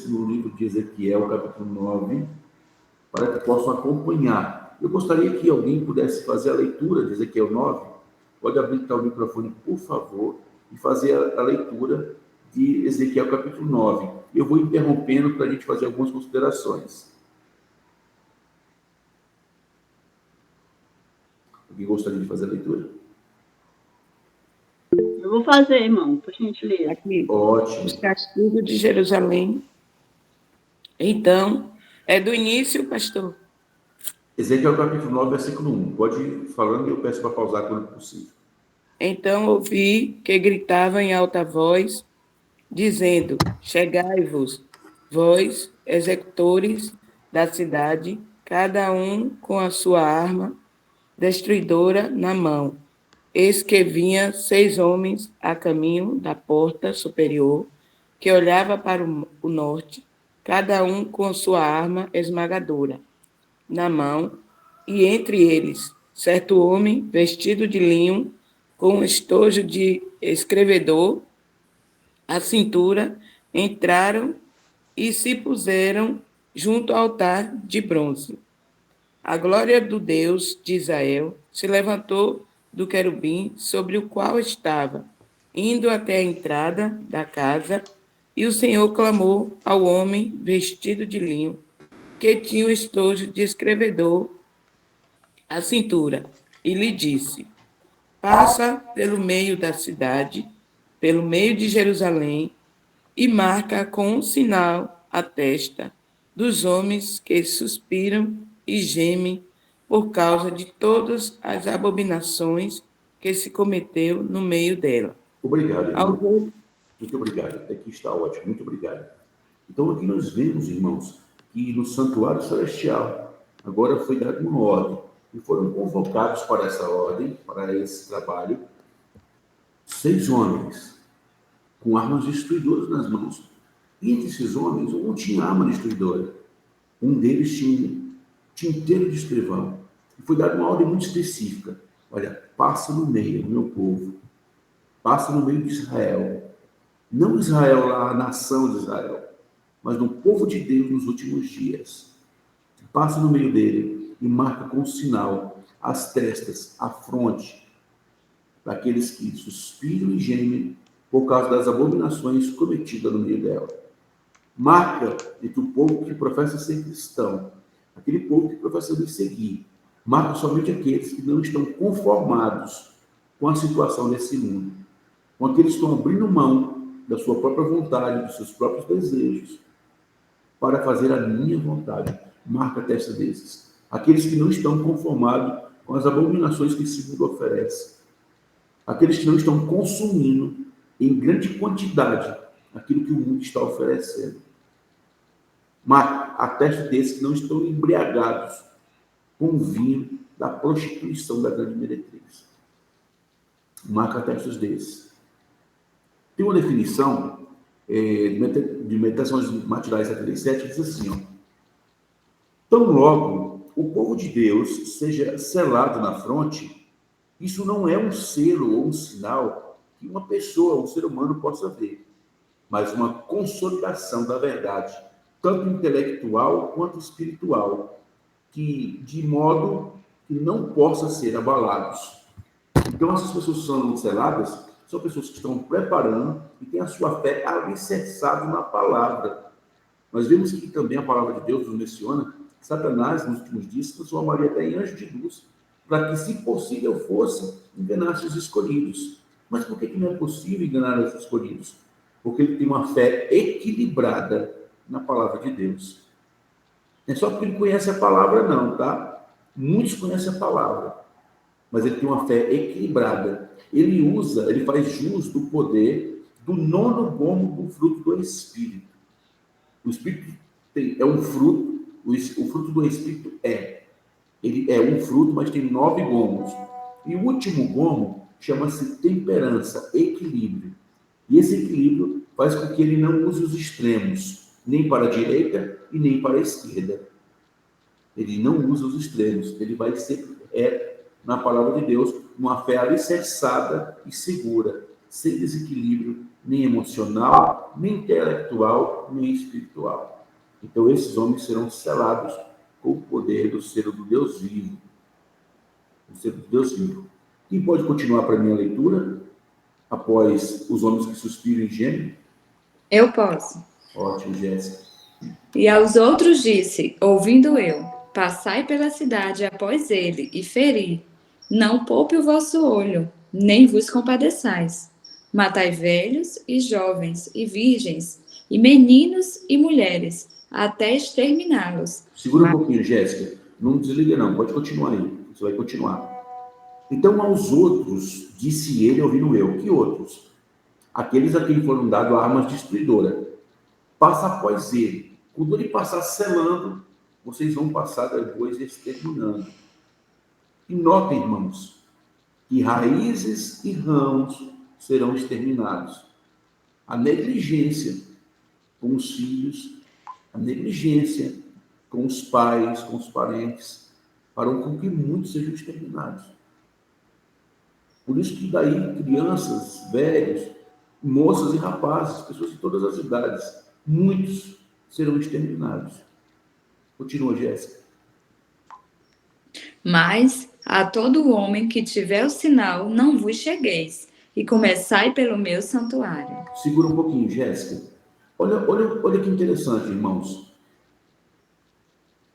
no livro de Ezequiel, capítulo 9, para que possam acompanhar. Eu gostaria que alguém pudesse fazer a leitura de Ezequiel 9. Pode habilitar o microfone, por favor, e fazer a leitura de Ezequiel capítulo 9. Eu vou interrompendo para a gente fazer algumas considerações. Alguém gostaria de fazer a leitura? Eu vou fazer, irmão, por gentileza. Aqui, Ótimo. os castigos de Jerusalém. Então, é do início, pastor? Ezequiel capítulo 9, versículo 1. Pode ir falando e eu peço para pausar quando possível. Então ouvi que gritavam em alta voz, dizendo: Chegai-vos, vós, executores da cidade, cada um com a sua arma destruidora na mão. Eis que vinha 6 homens a caminho da porta superior, que olhava para o norte, cada um com a sua arma esmagadora na mão, e entre eles certo homem vestido de linho, com um estojo de escrevedor à cintura, entraram e se puseram junto ao altar de bronze. A glória do Deus de Israel se levantou do querubim sobre o qual estava, indo até a entrada da casa, e o Senhor clamou ao homem vestido de linho, que tinha o estojo de escrevedor à cintura, e lhe disse: Passa pelo meio da cidade, pelo meio de Jerusalém, e marca com um sinal a testa dos homens que suspiram e gemem por causa de todas as abominações que se cometeu no meio dela. Obrigado, irmão. Muito obrigado. Aqui está ótimo. Muito obrigado. Então, aqui nós vemos, irmãos, que no santuário celestial agora foi dada uma ordem e foram convocados para essa ordem, para esse trabalho, 6 homens com armas destruidoras nas mãos. E entre esses homens, um tinha arma destruidora. Um deles tinha um tinteiro de escrivão. E foi dada uma ordem muito específica. Olha, passa no meio do meu povo. Passa no meio de Israel. Não Israel lá, a nação de Israel, mas no povo de Deus nos últimos dias. Passa no meio dele e marca com um sinal as testas, a fronte, daqueles que suspiram e gemem por causa das abominações cometidas no meio dela. Marca entre o povo que professa ser cristão, aquele povo que professa me seguir. Marca somente aqueles que não estão conformados com a situação desse mundo, com aqueles que estão abrindo mão da sua própria vontade, dos seus próprios desejos, para fazer a minha vontade. Marca a testa desses. Aqueles que não estão conformados com as abominações que esse mundo oferece. Aqueles que não estão consumindo em grande quantidade aquilo que o mundo está oferecendo. Marca a testa desses que não estão embriagados com o vinho da prostituição da grande meretriz. Marca a testa desses. Tem uma definição de Meditações Matinais 77 que diz assim, ó, tão logo o povo de Deus seja selado na fronte, isso não é um selo ou um sinal que uma pessoa, um ser humano possa ver, mas uma consolidação da verdade, tanto intelectual quanto espiritual, que de modo que não possa ser abalados. Então, essas pessoas que são seladas são pessoas que estão preparando e têm a sua fé alicerçada na palavra. Nós vemos que também a palavra de Deus nos menciona que Satanás, nos últimos dias, transformaria até em anjo de luz, para que, se possível fosse, enganasse os escolhidos. Mas por que não é possível enganar os escolhidos? Porque ele tem uma fé equilibrada na palavra de Deus. Não é só porque ele conhece a palavra, não, tá? Muitos conhecem a palavra, mas ele tem uma fé equilibrada. Ele faz jus do poder do 9º gomo do fruto do Espírito. O Espírito é um fruto, o fruto do Espírito ele é um fruto, mas tem 9 gomos. E o último gomo chama-se temperança, equilíbrio. E esse equilíbrio faz com que ele não use os extremos, nem para a direita e nem para a esquerda. Ele não usa os extremos, ele vai sempre na palavra de Deus, uma fé alicerçada e segura, sem desequilíbrio nem emocional, nem intelectual, nem espiritual. Então, esses homens serão selados com o poder do selo do Deus vivo. O selo do Deus vivo. Quem pode continuar para a minha leitura? Após os homens que suspiram e gemem? Eu posso. Ótimo, Jéssica. E aos outros disse, ouvindo eu, passai pela cidade após ele e feri. Não poupe o vosso olho, nem vos compadeçais. Matai velhos e jovens e virgens, e meninos e mulheres, até exterminá-los. Segura um pouquinho, Jéssica. Não desliga não, pode continuar aí. Você vai continuar. Então, aos outros, disse ele, ouvindo eu. Que outros? Aqueles a quem foram dadas armas destruidoras. Passa após ele. Quando ele passar selando, vocês vão passar depois exterminando. E notem, irmãos, que raízes e ramos serão exterminados. A negligência com os filhos, a negligência com os pais, com os parentes, farão com que muitos sejam exterminados. Por isso que daí crianças, velhos, moças e rapazes, pessoas de todas as idades, muitos serão exterminados. Continua, Jéssica. Mas a todo homem que tiver o sinal, não vos chegueis, e começai pelo meu santuário. Segura um pouquinho, Jéssica. Olha que interessante, irmãos.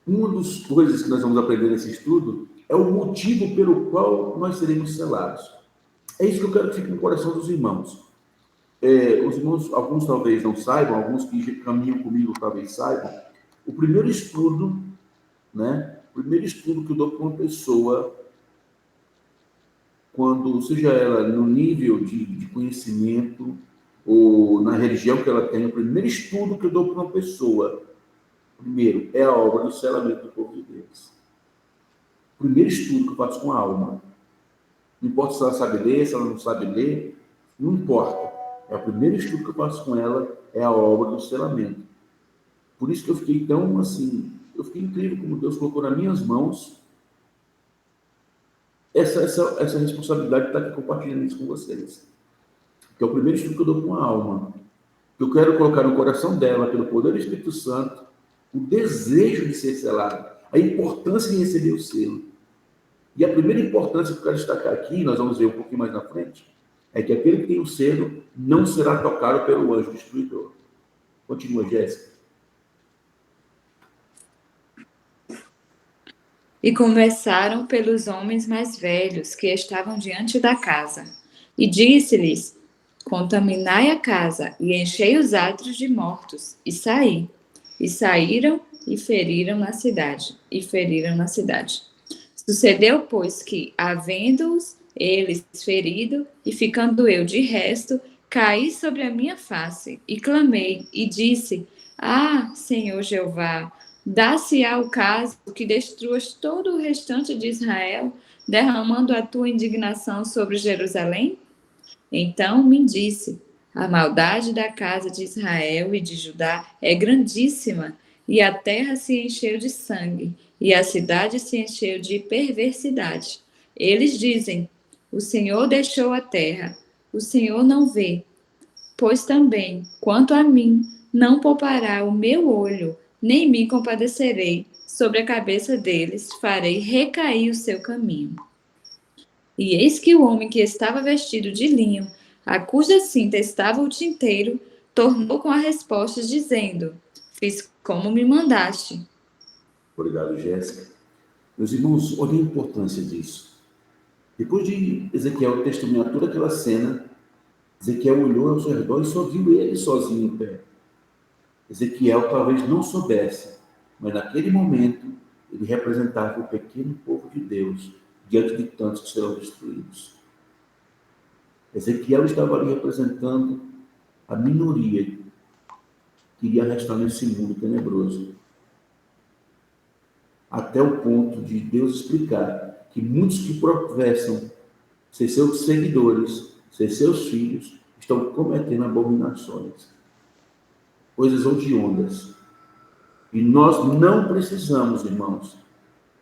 Uma das coisas que nós vamos aprender nesse estudo é o motivo pelo qual nós seremos selados. É isso que eu quero que fique no coração dos irmãos. Os irmãos, alguns talvez não saibam, alguns que caminham comigo talvez saibam. O primeiro estudo, né? O primeiro estudo que eu dou para uma pessoa, quando, seja ela no nível de conhecimento ou na religião que ela tem, o primeiro estudo que eu dou para uma pessoa, primeiro, é a obra do selamento do povo de Deus. O primeiro estudo que eu faço com a alma. Não importa se ela sabe ler, se ela não sabe ler, não importa. É o primeiro estudo que eu faço com ela, é a obra do selamento. Por isso que eu fiquei tão assim, eu fiquei incrível como Deus colocou nas minhas mãos essa responsabilidade de estar aqui compartilhando isso com vocês. Que é o primeiro estudo que eu dou com a alma. Que eu quero colocar no coração dela, pelo poder do Espírito Santo, o desejo de ser selado, a importância de receber o selo. E a primeira importância que eu quero destacar aqui, nós vamos ver um pouquinho mais na frente, é que aquele que tem o selo não será tocado pelo anjo destruidor. Continua, Jéssica. E conversaram pelos homens mais velhos que estavam diante da casa. E disse-lhes, contaminai a casa e enchei os átrios de mortos, e saí. E saíram e feriram na cidade. Sucedeu, pois, que, havendo-os eles ferido, e ficando eu de resto, caí sobre a minha face, e clamei, e disse, Senhor Jeová, dá-se-á o caso que destruas todo o restante de Israel, derramando a tua indignação sobre Jerusalém? Então me disse, a maldade da casa de Israel e de Judá é grandíssima, e a terra se encheu de sangue, e a cidade se encheu de perversidade. Eles dizem, o Senhor deixou a terra, o Senhor não vê. Pois também, quanto a mim, não poupará o meu olho, nem me compadecerei, sobre a cabeça deles farei recair o seu caminho. E eis que o homem que estava vestido de linho, a cuja cinta estava o tinteiro, tornou com a resposta, dizendo, fiz como me mandaste. Obrigado, Jéssica. Meus irmãos, olhem a importância disso. Depois de Ezequiel testemunhar toda aquela cena, Ezequiel olhou ao seu redor e só viu ele sozinho em pé. Ezequiel talvez não soubesse, mas naquele momento ele representava o pequeno povo de Deus diante de tantos que serão destruídos. Ezequiel estava ali representando a minoria que iria restar nesse mundo tenebroso. Até o ponto de Deus explicar que muitos que professam ser seus seguidores, ser seus filhos, estão cometendo abominações, coisas odiondas. E nós não precisamos, irmãos,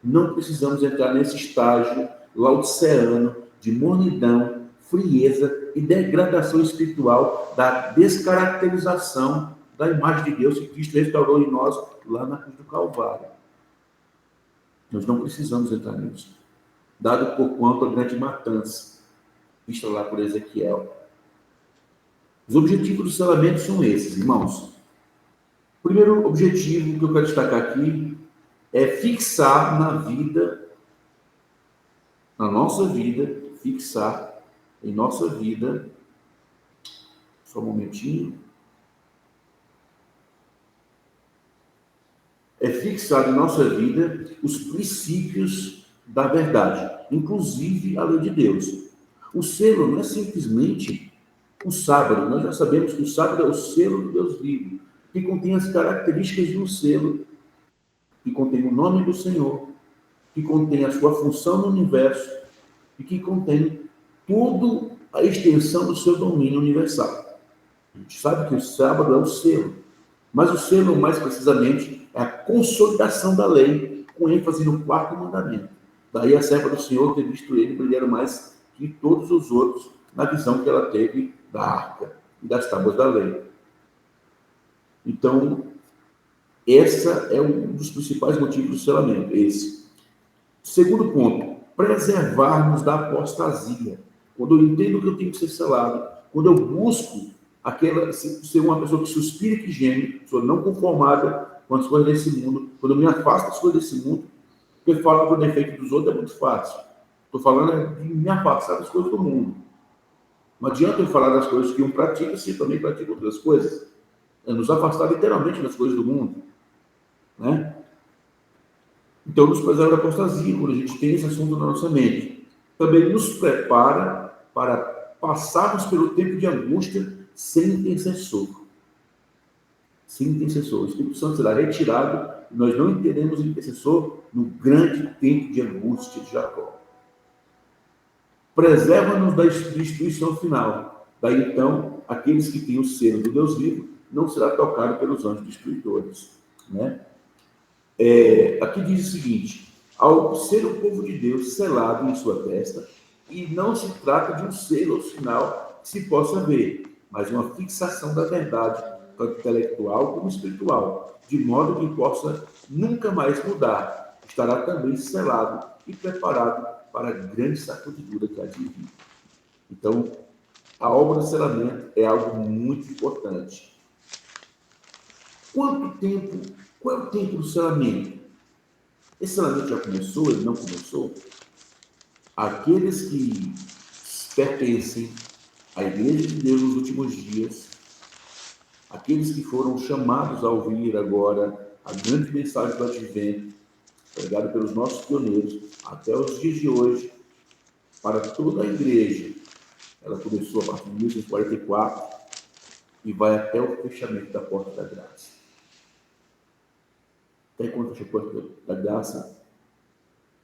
não precisamos entrar nesse estágio laodiceano de mornidão, frieza e degradação espiritual, da descaracterização da imagem de Deus que Cristo restaurou em nós lá na cruz do Calvário. Nós não precisamos entrar nisso. Dado por quanto a grande matança, vista lá por Ezequiel. Os objetivos do selamento são esses, irmãos. O primeiro objetivo que eu quero destacar aqui é fixar na vida, na nossa vida, fixar em nossa vida, só um momentinho, é fixar em nossa vida os princípios da verdade, inclusive a lei de Deus. O selo não é simplesmente o sábado, nós já sabemos que o sábado é o selo do Deus vivo, que contém as características de um selo, que contém o nome do Senhor, que contém a sua função no universo e que contém toda a extensão do seu domínio universal. A gente sabe que o sábado é o selo, mas o selo, mais precisamente, é a consolidação da lei, com ênfase no quarto mandamento. Daí a serva do Senhor ter visto ele brilhar mais que todos os outros na visão que ela teve da arca e das tábuas da lei. Então, essa é um dos principais motivos do selamento, esse. Segundo ponto, preservar-nos da apostasia. Quando eu entendo que eu tenho que ser selado, quando eu busco ser uma pessoa que suspira e que geme, pessoa não conformada com as coisas desse mundo, quando eu me afasto das coisas desse mundo, porque falar do defeito dos outros é muito fácil. Estou falando de me afastar das coisas do mundo. Não adianta eu falar das coisas que um pratica se eu também pratico outras coisas. É nos afastar literalmente das coisas do mundo. Né? Então, nos preserva da apostasia, quando a gente tem esse assunto na nossa mente. Também nos prepara para passarmos pelo tempo de angústia sem intercessor. Sem intercessor. O Espírito Santo será retirado e nós não teremos intercessor no grande tempo de angústia de Jacó. Preserva-nos da destruição final. Daí, então, aqueles que têm o selo do Deus vivo não será tocado pelos anjos destruidores. Né? Aqui diz o seguinte: ao ser o povo de Deus selado em sua testa, e não se trata de um selo ou sinal que se possa ver, mas uma fixação da verdade, tanto intelectual como espiritual, de modo que possa nunca mais mudar. Estará também selado e preparado para a grande sacudidura que há de vir. Então, a obra do selamento é algo muito importante. Qual é o tempo do selamento? Esse selamento já começou? Ele não começou? Aqueles que pertencem à Igreja de Deus nos últimos dias, aqueles que foram chamados a ouvir agora a grande mensagem do Advento, pregada pelos nossos pioneiros, até os dias de hoje, para toda a Igreja. Ela começou a partir de 1944 e vai até o fechamento da Porta da Graça. Até quando fecha a Porta da Graça,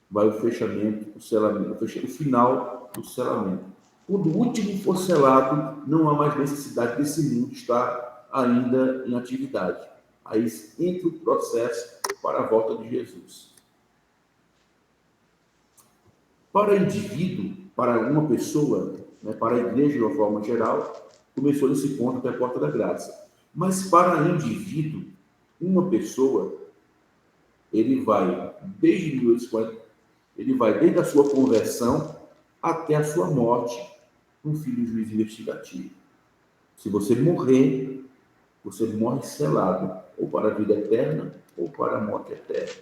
vai o fechamento, o selamento, o final do selamento. Quando o último for selado, não há mais necessidade desse mundo estar ainda em atividade. Aí entra o processo para a volta de Jesus. Para indivíduo, para uma pessoa, né, para a igreja de uma forma geral, começou nesse ponto até a Porta da Graça. Mas para indivíduo, uma pessoa, ele vai desde 1840, ele vai desde a sua conversão até a sua morte, um filho juiz investigativo. Se você morrer, você morre selado, ou para a vida eterna, ou para a morte eterna.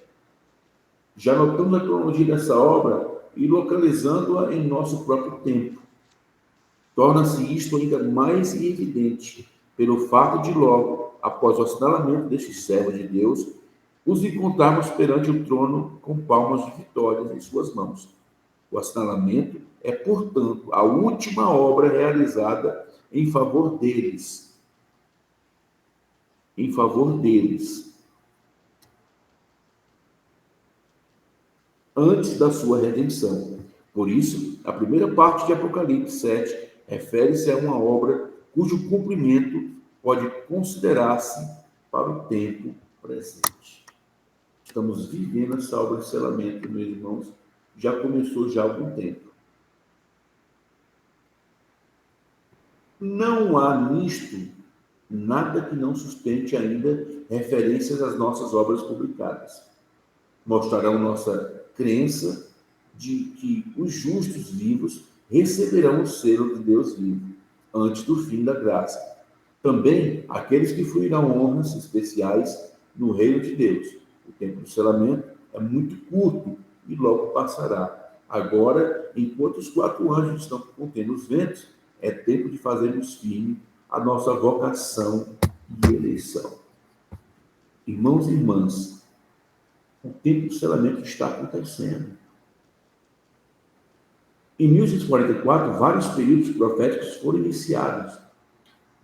Já notamos a cronologia dessa obra e localizando-a em nosso próprio tempo. Torna-se isto ainda mais evidente pelo fato de logo, após o assinalamento destes servos de Deus, os encontrarmos perante o trono com palmas de vitórias em suas mãos. O assinalamento é, portanto, a última obra realizada em favor deles. Em favor deles. Antes da sua redenção. Por isso, a primeira parte de Apocalipse 7 refere-se a uma obra cujo cumprimento pode considerar-se para o tempo presente. Estamos vivendo essa obra de selamento, meus irmãos, já começou já há algum tempo. Não há nisto nada que não sustente ainda referências às nossas obras publicadas. Mostrarão nossa crença de que os justos vivos receberão o selo de Deus vivo, antes do fim da graça. Também aqueles que fruirão honras especiais no reino de Deus. O tempo do selamento é muito curto e logo passará. Agora, enquanto os 4 anjos estão contendo os ventos, é tempo de fazermos firme a nossa vocação e eleição. Irmãos e irmãs, o tempo do selamento está acontecendo. Em 1844, vários períodos proféticos foram iniciados.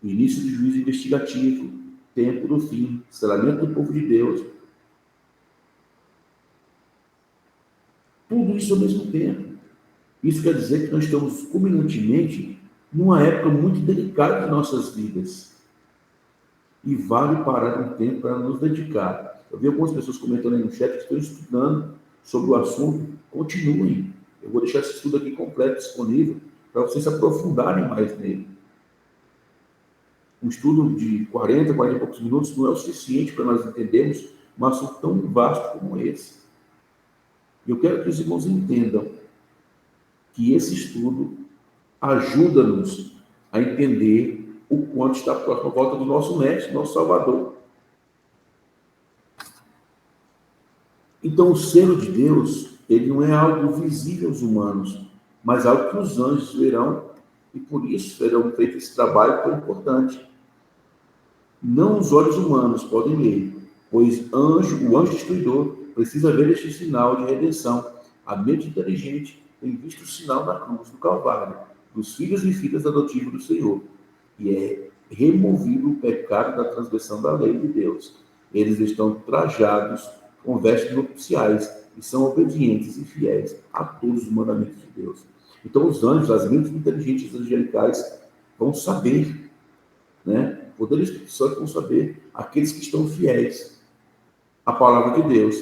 Início do juízo investigativo, tempo do fim, selamento do povo de Deus. Tudo isso ao mesmo tempo. Isso quer dizer que nós estamos culminantemente numa época muito delicada de nossas vidas. E vale parar um tempo para nos dedicar. Eu vi algumas pessoas comentando aí no chat que estão estudando sobre o assunto. Continuem. Eu vou deixar esse estudo aqui completo, disponível, para vocês se aprofundarem mais nele. Um estudo de 40 e poucos minutos não é o suficiente para nós entendermos um assunto tão vasto como esse. Eu quero que os irmãos entendam que esse estudo ajuda-nos a entender o quanto está próximo à volta do nosso Mestre, nosso Salvador. Então, o selo de Deus, ele não é algo visível aos humanos, mas algo que os anjos verão, e por isso serão feito esse trabalho tão importante. Não os olhos humanos podem ler, pois o anjo destruidor precisa ver este sinal de redenção. A mente inteligente tem visto o sinal da cruz, do Calvário, dos filhos e filhas adotivos do Senhor, e é removido o pecado da transgressão da lei de Deus. Eles estão trajados com vestes nupciais e são obedientes e fiéis a todos os mandamentos de Deus. Então, os anjos, as mentes inteligentes angelicais, vão saber, né? O poder do Espírito Santo vão saber aqueles que estão fiéis à palavra de Deus.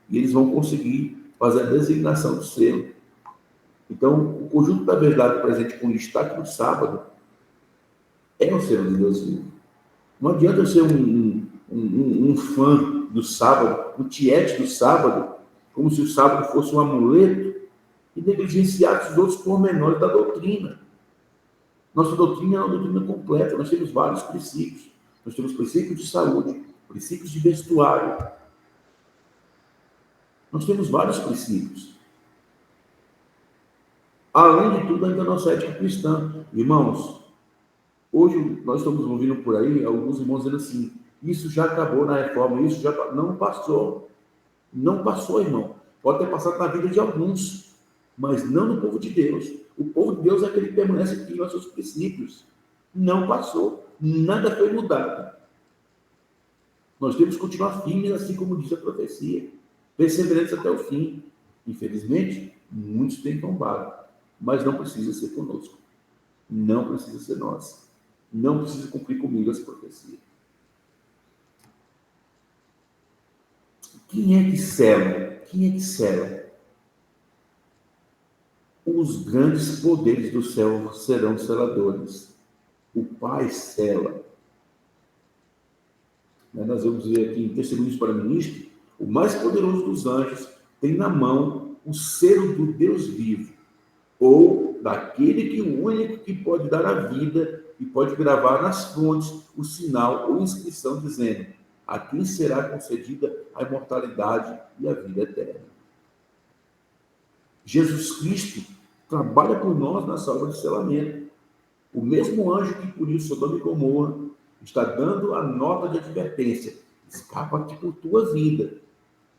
E eles vão conseguir fazer a designação do selo. Então, o conjunto da verdade presente com destaque no sábado é o selo de Deus vivo. Não adianta eu ser um fã do sábado, um tiete do sábado, como se o sábado fosse um amuleto, e negligenciar os outros pormenores da doutrina. Nossa doutrina é uma doutrina completa, nós temos vários princípios. Nós temos princípios de saúde, princípios de vestuário. Nós temos vários princípios. Além de tudo, ainda a nossa ética cristã. Irmãos, hoje nós estamos ouvindo por aí alguns irmãos dizendo assim, isso já acabou na reforma, isso já não passou. Não passou, irmão. Pode ter passado na vida de alguns, mas não no povo de Deus. O povo de Deus é aquele que permanece firme aos seus princípios. Não passou. Nada foi mudado. Nós temos que continuar firmes, assim como diz a profecia. Perseverantes até o fim. Infelizmente, muitos têm tombado. Mas não precisa ser conosco. Não precisa ser nós. Não precisa cumprir comigo essa profecia. Quem é que sela? Quem é que sela? Os grandes poderes do céu serão seladores. O Pai sela. Nós vamos ver aqui em Testemunhos para Ministro, o mais poderoso dos anjos tem na mão o selo do Deus vivo, ou daquele que o único que pode dar a vida e pode gravar nas fontes o sinal ou inscrição dizendo: a quem será concedida a imortalidade e a vida eterna. Jesus Cristo trabalha por nós nessa obra de selamento. O mesmo anjo que puniu Sodoma e Gomorra está dando a nota de advertência: escapa aqui por tua vida.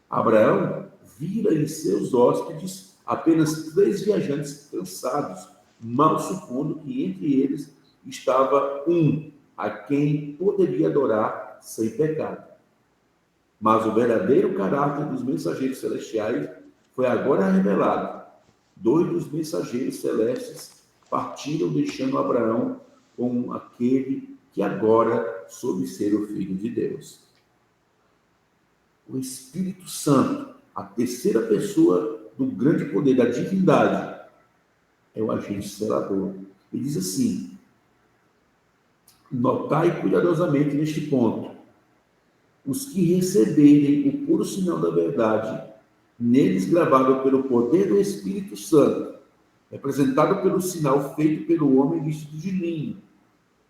Abraão vira em seus hóspedes apenas 3 viajantes cansados, mal supondo que entre eles estava um a quem poderia adorar sem pecado. Mas o verdadeiro caráter dos mensageiros celestiais foi agora revelado. 2 dos mensageiros celestes partiram deixando Abraão com aquele que agora soube ser o Filho de Deus. O Espírito Santo, a terceira pessoa do grande poder da divindade, é o agente selador. Ele diz assim: Notai cuidadosamente neste ponto. Os que receberem o puro sinal da verdade, neles gravado pelo poder do Espírito Santo, representado pelo sinal feito pelo homem vestido de linho,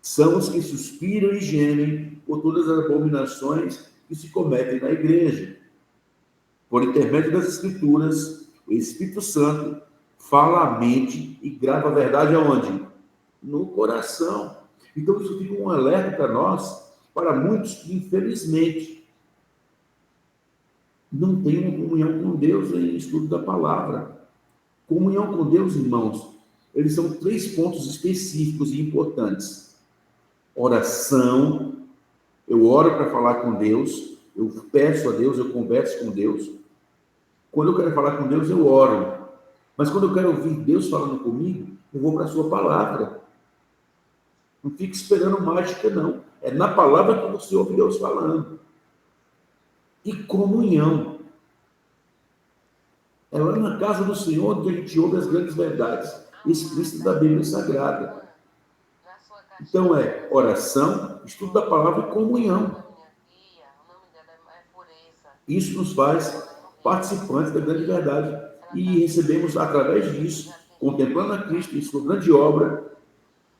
são os que suspiram e gemem por todas as abominações que se cometem na igreja. Por intermédio das Escrituras, o Espírito Santo fala à mente e grava a verdade aonde? No coração. Então, isso fica um alerta para nós, para muitos que, infelizmente, não têm uma comunhão com Deus em estudo da palavra. Comunhão com Deus, irmãos, eles são 3 pontos específicos e importantes. Oração, eu oro para falar com Deus, eu peço a Deus, eu converso com Deus. Quando eu quero falar com Deus, eu oro. Mas quando eu quero ouvir Deus falando comigo, eu vou para a sua palavra. Não fique esperando mágica, não. É na palavra que você ouve Deus falando. E comunhão. É lá na casa do Senhor que a gente ouve as grandes verdades explícitas da Bíblia Sagrada. Então é oração, estudo da palavra e comunhão. Isso nos faz participantes da grande verdade. E recebemos, através disso, contemplando a Cristo e sua grande obra,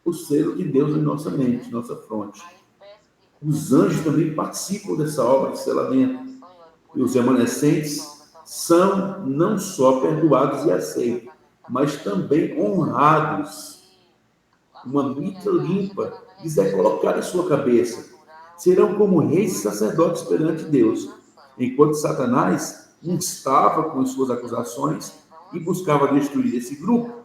o selo de Deus em nossa mente, nossa fronte. Os anjos também participam dessa obra de selamento. E os remanescentes são não só perdoados e aceitos, mas também honrados. Uma mitra limpa lhes é colocada em sua cabeça. Serão como reis e sacerdotes perante Deus, enquanto Satanás instava com suas acusações e buscava destruir esse grupo.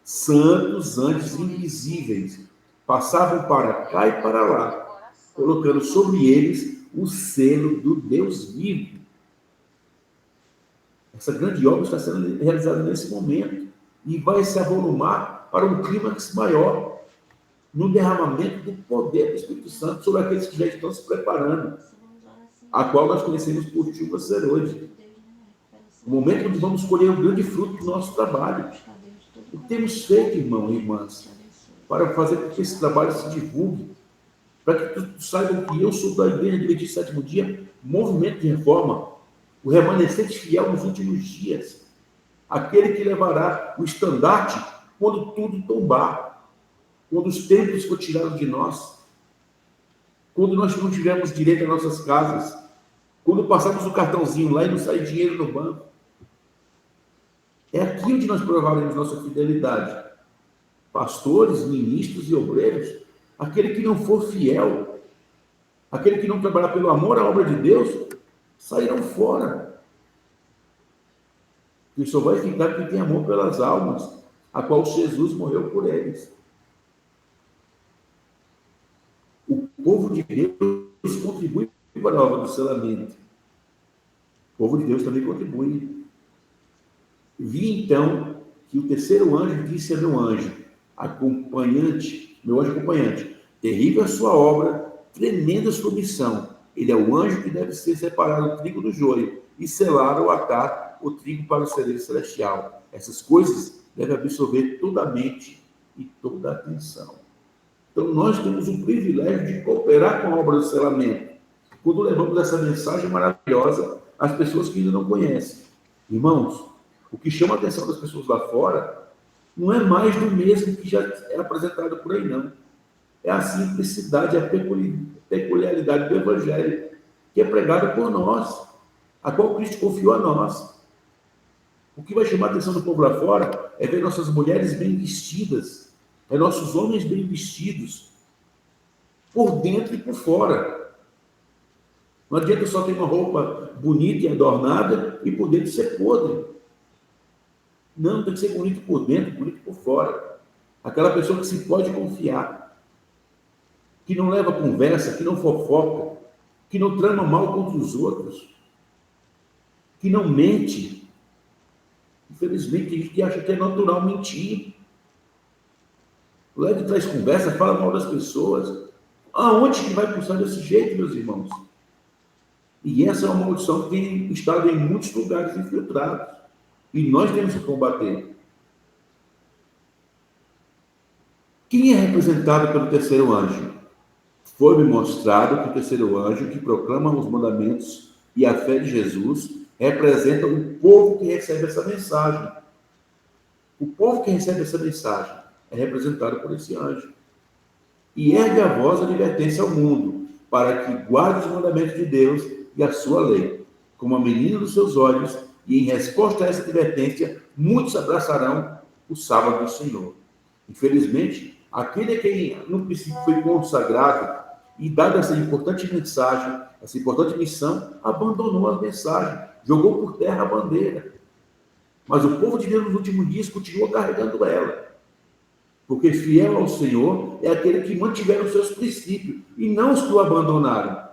Santos anjos invisíveis passavam para cá e para lá, colocando sobre eles o selo do Deus vivo. Essa grande obra está sendo realizada nesse momento e vai se avolumar para um clímax maior, no derramamento do poder do Espírito Santo sobre aqueles que já estão se preparando, a qual nós conhecemos por chuva ser hoje. O momento onde vamos colher o grande fruto do nosso trabalho. O que temos feito, irmão e irmãs, para fazer com que esse trabalho se divulgue, para que todos saibam que eu sou da Igreja Adventista Sétimo Dia, movimento de reforma, o remanescente fiel nos últimos dias, aquele que levará o estandarte quando tudo tombar, quando os templos for tirados de nós, quando nós não tivermos direito às nossas casas, quando passarmos o cartãozinho lá e não sair dinheiro no banco. É aqui onde nós provaremos nossa fidelidade. Pastores, ministros e obreiros, aquele que não for fiel, aquele que não trabalhar pelo amor à obra de Deus, sairão fora. E só vai ficar quem tem amor pelas almas, a qual Jesus morreu por eles. O povo de Deus contribui para a obra do selamento. O povo de Deus também contribui. Vi então que o terceiro anjo disse a meu anjo acompanhante, terrível a sua obra, tremenda a sua missão. Ele é o anjo que deve ser separado o trigo do joio e selar ou atar o trigo para o celeiro celestial. Essas coisas devem absorver toda a mente e toda a atenção. Então nós temos o privilégio de cooperar com a obra do selamento, quando levamos essa mensagem maravilhosa às pessoas que ainda não conhecem. Irmãos, o que chama a atenção das pessoas lá fora não é mais do mesmo que já é apresentado por aí, não. É a simplicidade, a peculiaridade do Evangelho, que é pregado por nós, a qual Cristo confiou a nós. O que vai chamar a atenção do povo lá fora é ver nossas mulheres bem vestidas, é nossos homens bem vestidos, por dentro e por fora. Não adianta só ter uma roupa bonita e adornada e por dentro ser podre. Não, tem que ser bonito por dentro, bonito por fora. Aquela pessoa que se pode confiar, que não leva conversa, que não fofoca, que não trama mal contra os outros, que não mente. Infelizmente, tem gente que acha que é natural mentir. Leva e traz conversa, fala mal das pessoas. Aonde que vai pulsar desse jeito, meus irmãos? E essa é uma maldição que tem estado em muitos lugares infiltrados. E nós temos que combater. Quem é representado pelo terceiro anjo? Foi-me mostrado que o terceiro anjo, que proclama os mandamentos e a fé de Jesus, representa o povo que recebe essa mensagem. O povo que recebe essa mensagem é representado por esse anjo. E ergue a voz de advertência ao mundo, para que guarde os mandamentos de Deus e a sua lei, como a menina dos seus olhos, e em resposta a essa advertência, muitos abraçarão o sábado do Senhor. Infelizmente, aquele a quem no princípio foi consagrado e dada essa importante mensagem, essa importante missão, abandonou a mensagem, jogou por terra a bandeira. Mas o povo de Deus nos últimos dias continua carregando ela. Porque fiel ao Senhor é aquele que mantiveram os seus princípios e não os que o abandonaram.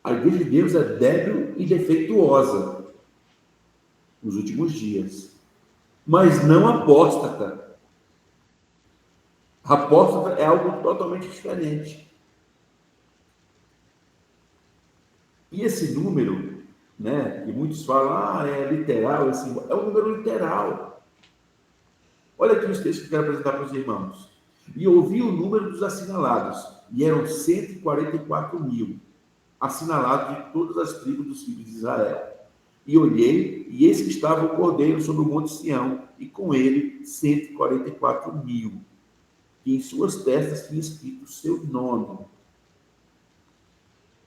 A igreja de Deus é débil e defeituosa nos últimos dias, mas não apóstata. Apóstata é algo totalmente diferente. E esse número, né, que muitos falam, é literal, é um número literal. Olha aqui os textos que eu quero apresentar para os irmãos. E ouvi o número dos assinalados, e eram 144 mil, assinalados de todas as tribos dos filhos de Israel. E olhei, e eis que estava o Cordeiro sobre o monte Sião, e com ele 144 mil, que em suas testas tinha escrito o seu nome.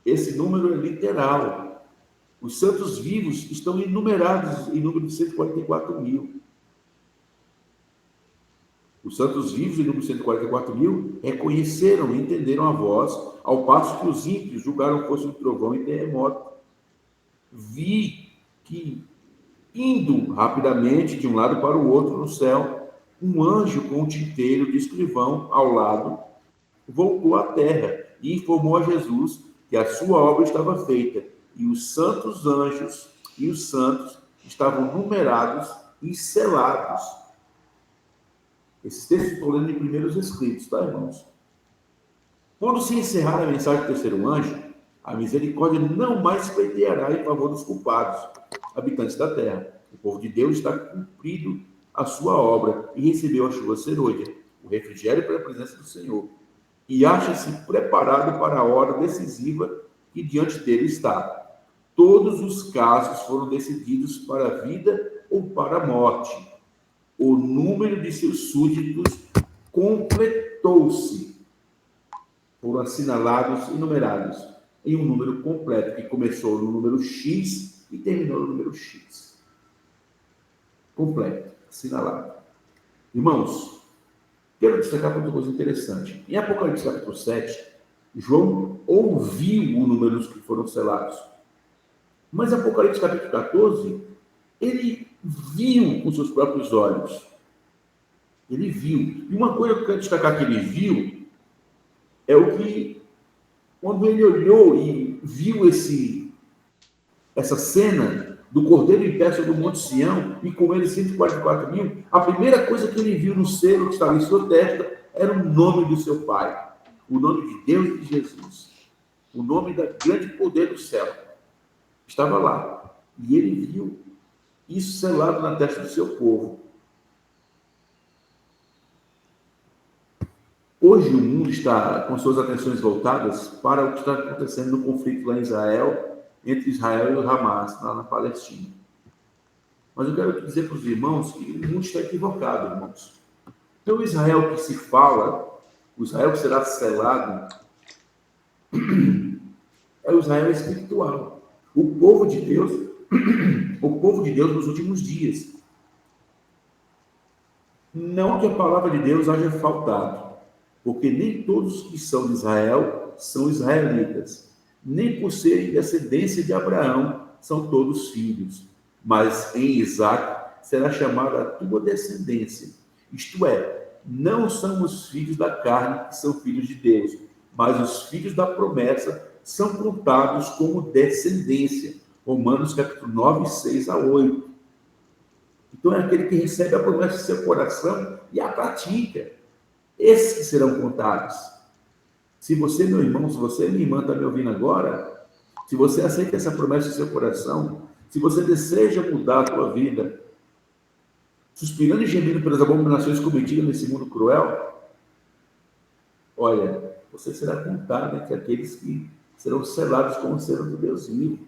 Esse número é literal. Os santos vivos estão enumerados em número de 144 mil. Os santos vivos, em número de 144 mil, reconheceram e entenderam a voz, ao passo que os ímpios julgaram fosse um trovão e terremoto. Vi que, indo rapidamente de um lado para o outro no céu, um anjo com um tinteiro de escrivão ao lado voltou à terra e informou a Jesus que a sua obra estava feita, e os santos anjos e os santos estavam numerados e selados. Esses textos estou lendo em primeiros escritos, tá, irmãos? Quando se encerrar a mensagem do terceiro anjo, a misericórdia não mais pleiteará em favor dos culpados, habitantes da terra. O povo de Deus está cumprido a sua obra e recebeu a chuva serôdia, o refrigério pela presença do Senhor, e acha-se preparado para a hora decisiva que diante dele está. Todos os casos foram decididos para a vida ou para a morte. O número de seus súditos completou-se. Foram assinalados e numerados em um número completo, que começou no número X e terminou no número X. Completo, assinalado. Irmãos, quero destacar outra coisa interessante. Em Apocalipse capítulo 7, João ouviu o número dos que foram selados. Mas Apocalipse capítulo 14, ele viu com seus próprios olhos. Ele viu. E uma coisa que eu quero destacar que ele viu é o que, quando ele olhou e viu essa cena do Cordeiro em pé sobre o Monte Sião, e com ele 144 mil, a primeira coisa que ele viu no selo que estava em sua testa era o nome do seu Pai, o nome de Deus e de Jesus, o nome da grande poder do céu. Estava lá. E ele viu isso selado na testa do seu povo. Hoje o mundo está com suas atenções voltadas para o que está acontecendo no conflito lá em Israel, entre Israel e o Hamas, lá na Palestina. Mas eu quero dizer para os irmãos que o mundo está equivocado, irmãos. Então o Israel que se fala, o Israel que será selado, é o Israel espiritual. O povo de Deus nos últimos dias. Não que a palavra de Deus haja faltado, porque nem todos que são de Israel são israelitas, nem por serem descendência de Abraão são todos filhos, mas em Isaque será chamada a tua descendência. Isto é, não são os filhos da carne que são filhos de Deus, mas os filhos da promessa são contados como descendência. Romanos capítulo 9, 6 a 8. Então é aquele que recebe a promessa em seu coração e a pratica. Esses que serão contados. Se você, meu irmão, se você, minha irmã, está me ouvindo agora, se você aceita essa promessa em seu coração, se você deseja mudar a tua vida, suspirando e gemendo pelas abominações cometidas nesse mundo cruel, olha, você será contado entre aqueles que serão selados com o selo do Deus vivo.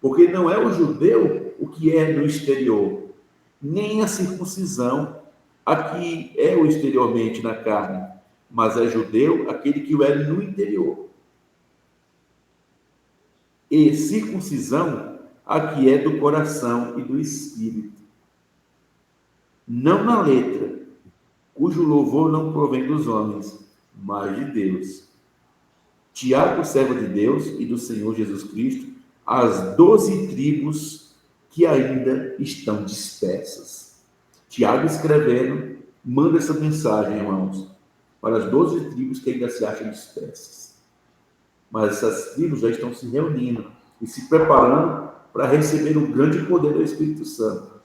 Porque não é o judeu o que é no exterior, nem a circuncisão a que é o exteriormente na carne, mas é judeu aquele que o é no interior. E circuncisão a que é do coração e do espírito, não na letra, cujo louvor não provém dos homens, mas de Deus. Tiago, servo de Deus e do Senhor Jesus Cristo, as 12 tribos que ainda estão dispersas. Tiago, escrevendo, manda essa mensagem, irmãos, para as 12 tribos que ainda se acham dispersas. Mas essas tribos já estão se reunindo e se preparando para receber o grande poder do Espírito Santo.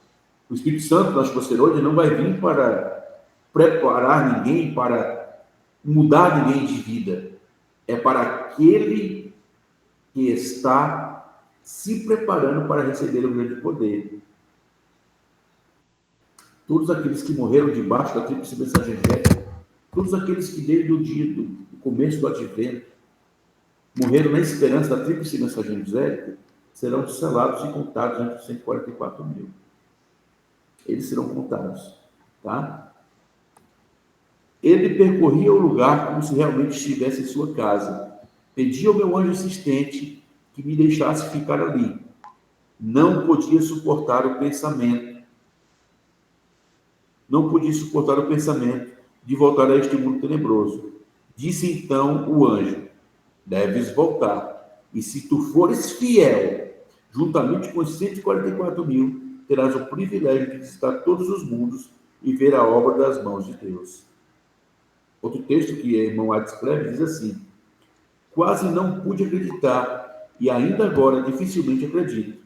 O Espírito Santo, nós hoje, não vai vir para preparar ninguém, para mudar ninguém de vida. É para aquele que está se preparando para receber o grande poder. Todos aqueles que morreram debaixo da tríplice mensagem angélica, todos aqueles que desde o dia do começo do advento morreram na esperança da tríplice mensagem angélica, serão selados e contados entre os 144 mil. Eles serão contados, tá? Ele percorria o lugar como se realmente estivesse em sua casa. Pedia ao meu anjo assistente que me deixasse ficar ali. Não podia suportar o pensamento. Não podia suportar o pensamento de voltar a este mundo tenebroso. Disse então o anjo: deves voltar. E se tu fores fiel, juntamente com os 144 mil, terás o privilégio de visitar todos os mundos e ver a obra das mãos de Deus. Outro texto que a irmã White escreve diz assim: quase não pude acreditar e ainda agora dificilmente acredito.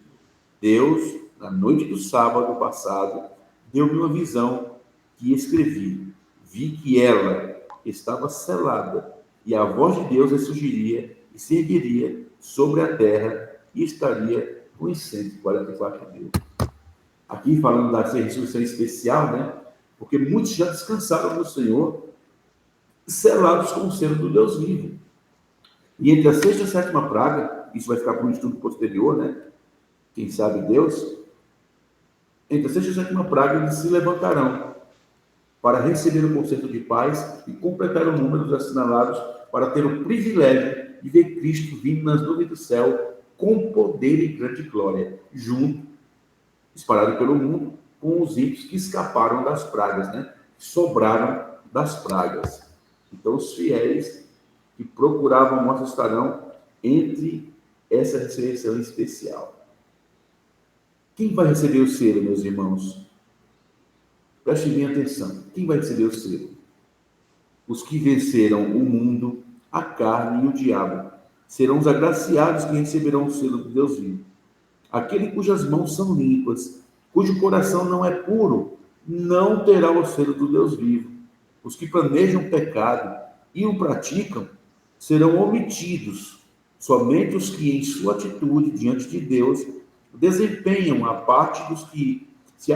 Deus, na noite do sábado passado, deu-me uma visão que escrevi. Vi que ela estava selada e a voz de Deus ressurgiria e se ergueria sobre a terra e estaria com os 144 mil. Aqui falando da ressurreição especial, né? Porque muitos já descansaram no Senhor, selados com o selo do Deus vivo. E entre a sexta e a sétima praga, isso vai ficar para um estudo posterior, né? Quem sabe Deus, entre a sexta e a sétima praga, eles se levantarão para receber o concerto de paz e completar o número dos assinalados para ter o privilégio de ver Cristo vindo nas nuvens do céu com poder e grande glória, junto, espalhado pelo mundo, com os ímpios que escaparam das pragas, né? Que sobraram das pragas. Então, os fiéis que procuravam a morte estarão entre essa ressurreição especial. Quem vai receber o selo, meus irmãos? Prestem bem atenção. Quem vai receber o selo? Os que venceram o mundo, a carne e o diabo. Serão os agraciados que receberão o selo do Deus vivo. Aquele cujas mãos são limpas, cujo coração não é puro, não terá o selo do Deus vivo. Os que planejam pecado e o praticam serão omitidos. Somente os que, em sua atitude diante de Deus, desempenham a parte dos que se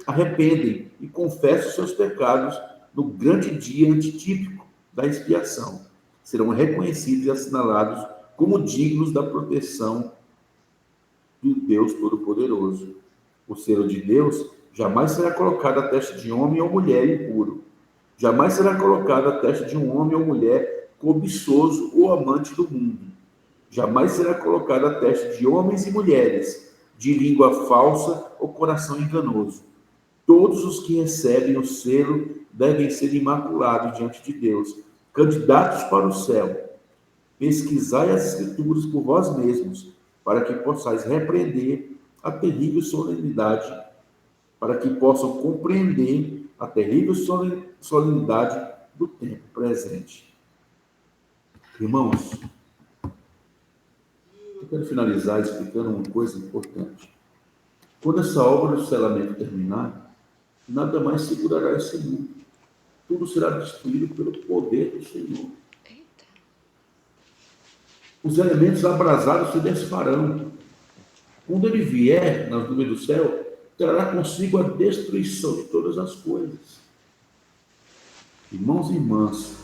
arrependem e confessam seus pecados no grande dia antitípico da expiação. Serão reconhecidos e assinalados como dignos da proteção do Deus Todo-Poderoso. O selo de Deus jamais será colocado à testa de homem ou mulher impuro. Jamais será colocado à testa de um homem ou mulher cobiçoso ou amante do mundo. Jamais será colocado à testa de homens e mulheres de língua falsa ou coração enganoso. Todos os que recebem o selo devem ser imaculados diante de Deus, candidatos para o céu. Pesquisai as Escrituras por vós mesmos, para que possais repreender a terrível solenidade, para que possam compreender a terrível solenidade do tempo presente. Irmãos, eu quero finalizar explicando uma coisa importante. Quando essa obra do selamento terminar, nada mais segurará esse mundo. Tudo será destruído pelo poder do Senhor. Os elementos abrasados se desfarão. Quando ele vier nas nuvens do céu, trará consigo a destruição de todas as coisas. Irmãos e irmãs,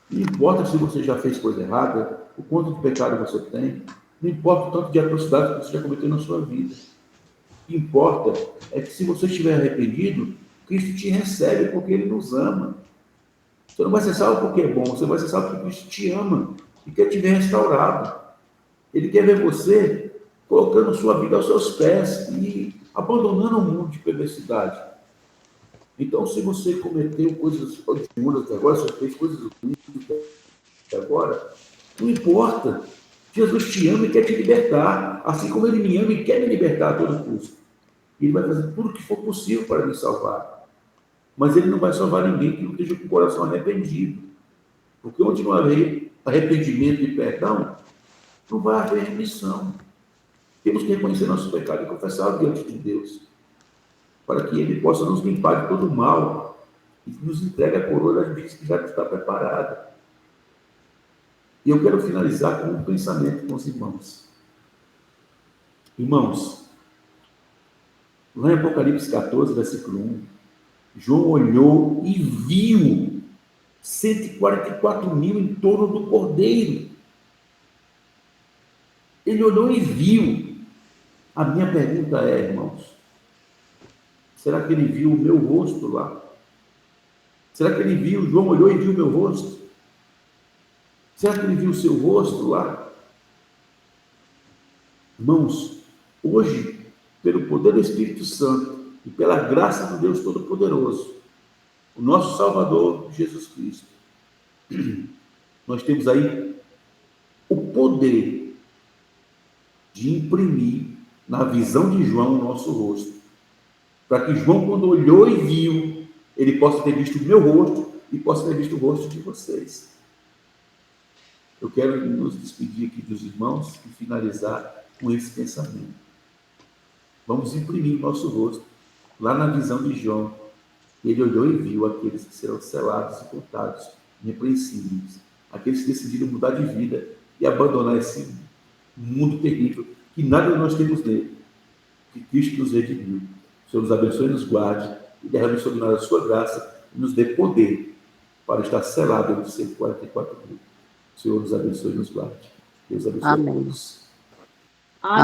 não importa se você já fez coisa errada, o quanto de pecado você tem, não importa o tanto de atrocidade que você já cometeu na sua vida. O que importa é que se você estiver arrependido, Cristo te recebe porque Ele nos ama. Você não vai ser salvo porque é bom, você vai ser salvo porque Cristo te ama e quer te ver restaurado. Ele quer ver você colocando sua vida aos seus pés e abandonando o mundo de perversidade. Então, se você cometeu coisas odioras até agora, se você fez coisas ruins até agora, não importa. Jesus te ama e quer te libertar, assim como Ele me ama e quer me libertar a todo custo. Ele vai fazer tudo o que for possível para me salvar. Mas Ele não vai salvar ninguém que não esteja com o coração arrependido. Porque onde não haver arrependimento e perdão, não vai haver remissão. Temos que reconhecer nosso pecado e confessar diante de Deus, para que Ele possa nos limpar de todo o mal e nos entregue a coroa das vidas que já está preparada. E eu quero finalizar com um pensamento com os irmãos. Irmãos, lá em Apocalipse 14, versículo 1, João olhou e viu 144 mil em torno do Cordeiro. Ele olhou e viu. A minha pergunta é, irmãos, será que ele viu o meu rosto lá? Será que ele viu, João olhou e viu o meu rosto? Será que ele viu o seu rosto lá? Irmãos, hoje, pelo poder do Espírito Santo e pela graça de Deus Todo-Poderoso, o nosso Salvador, Jesus Cristo, nós temos aí o poder de imprimir na visão de João o nosso rosto, para que João, quando olhou e viu, ele possa ter visto o meu rosto e possa ter visto o rosto de vocês. Eu quero nos despedir aqui dos irmãos e finalizar com esse pensamento. Vamos imprimir nosso rosto lá na visão de João. Ele olhou e viu aqueles que serão selados e contados, irrepreensíveis, aqueles que decidiram mudar de vida e abandonar esse mundo terrível, que nada nós temos nele, que Cristo nos redimiu. O Senhor nos abençoe e nos guarde, e derrame sobre nós a sua graça, e nos dê poder para estar selado entre 144 mil. O Senhor nos abençoe e nos guarde. Deus abençoe a todos. Amém.